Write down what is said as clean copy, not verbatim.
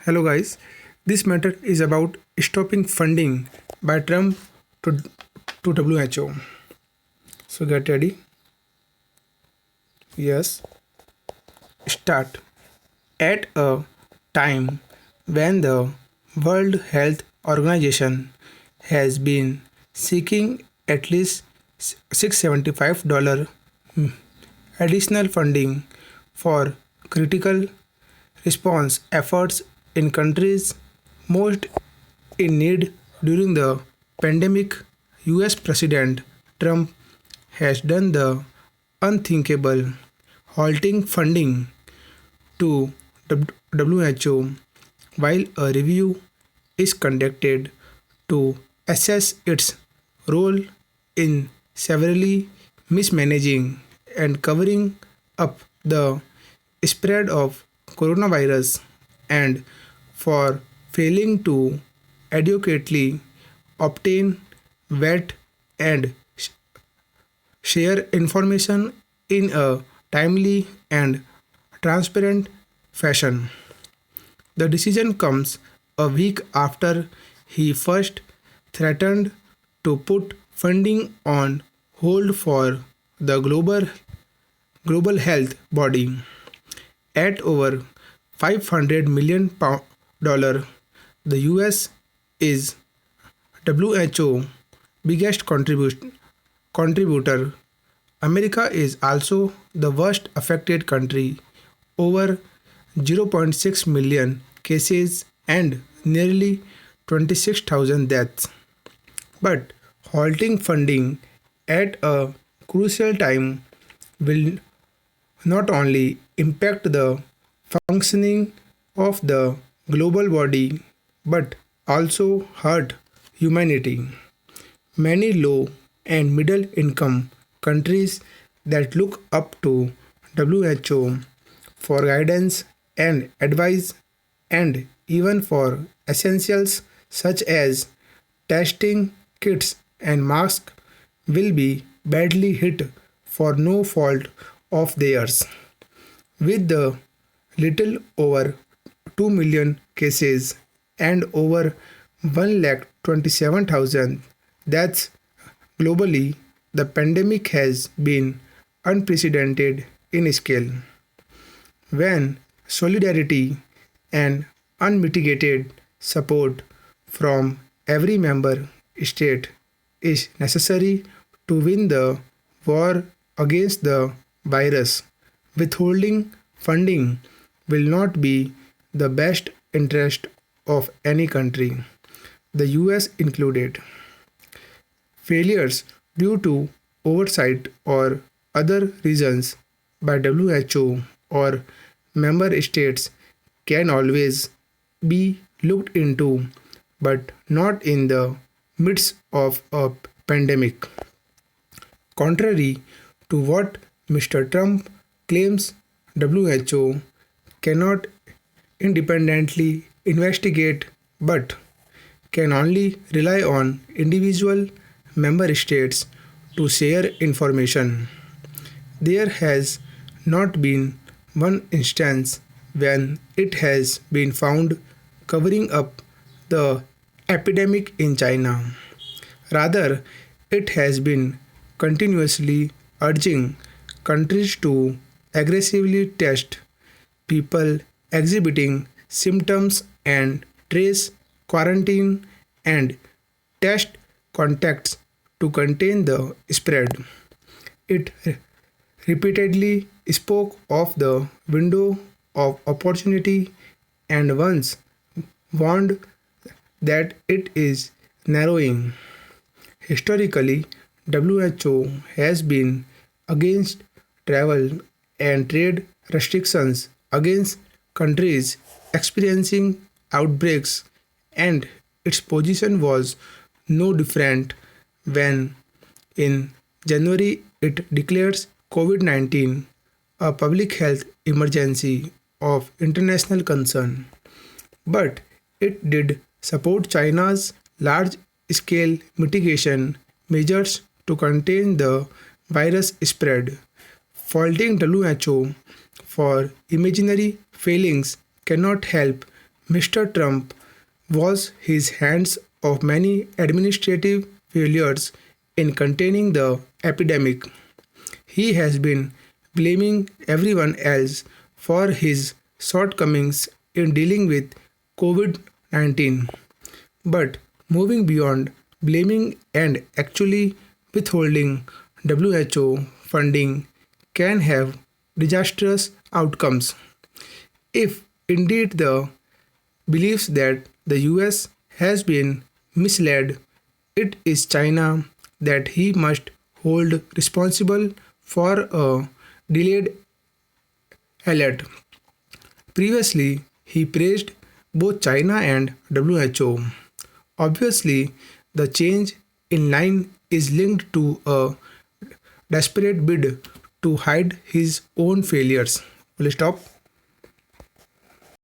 Hello guys, this matter is about stopping funding by Trump to, to WHO. So get ready. Yes, start. At a time when the World Health Organization has been seeking at least $675 additional funding for critical response efforts in countries most in need during the pandemic, US President Trump has done the unthinkable, halting funding to WHO while a review is conducted to assess its role in severely mismanaging and covering up the spread of coronavirus and for failing to adequately obtain, vet, and share information in a timely and transparent fashion. The decision comes a week after he first threatened to put funding on hold for the global health body at over $500 million. The US is WHO biggest contributor. America is also the worst affected country, over 0.6 million cases and nearly 26,000 deaths. But halting funding at a crucial time will not only impact the functioning of the global body but also hurt humanity. Many low and middle income countries that look up to WHO for guidance and advice and even for essentials such as testing kits and masks will be badly hit for no fault of theirs. With the little over 2 million cases and over 127,000 deaths globally, the pandemic has been unprecedented in scale. When solidarity and unmitigated support from every member state is necessary to win the war against the virus, withholding funding will not be the best interest of any country, the US included. Failures due to oversight or other reasons by WHO or member states can always be looked into, but not in the midst of a pandemic. Contrary to what Mr. Trump claims, WHO cannot independently investigate but can only rely on individual member states to share information. There has not been one instance when it has been found covering up the epidemic in China. Rather, it has been continuously urging countries to aggressively test people exhibiting symptoms and trace, quarantine, and test contacts to contain the spread. It repeatedly spoke of the window of opportunity and once warned that it is narrowing. Historically, WHO has been against travel and trade restrictions against countries experiencing outbreaks, and its position was no different when in January it declares COVID-19 a public health emergency of international concern. But it did support China's large scale mitigation measures to contain the virus spread. Faulting WHO for imaginary failings cannot help Mr. Trump was his hands of many administrative failures in containing the epidemic. He has been blaming everyone else for his shortcomings in dealing with COVID 19. But moving beyond blaming and actually withholding WHO funding can have disastrous outcomes. If indeed the believes that the US has been misled, it is China that he must hold responsible for a delayed alert. Previously, he praised both China and WHO. Obviously, the change in line is linked to a desperate bid to hide his own failures. Will you stop?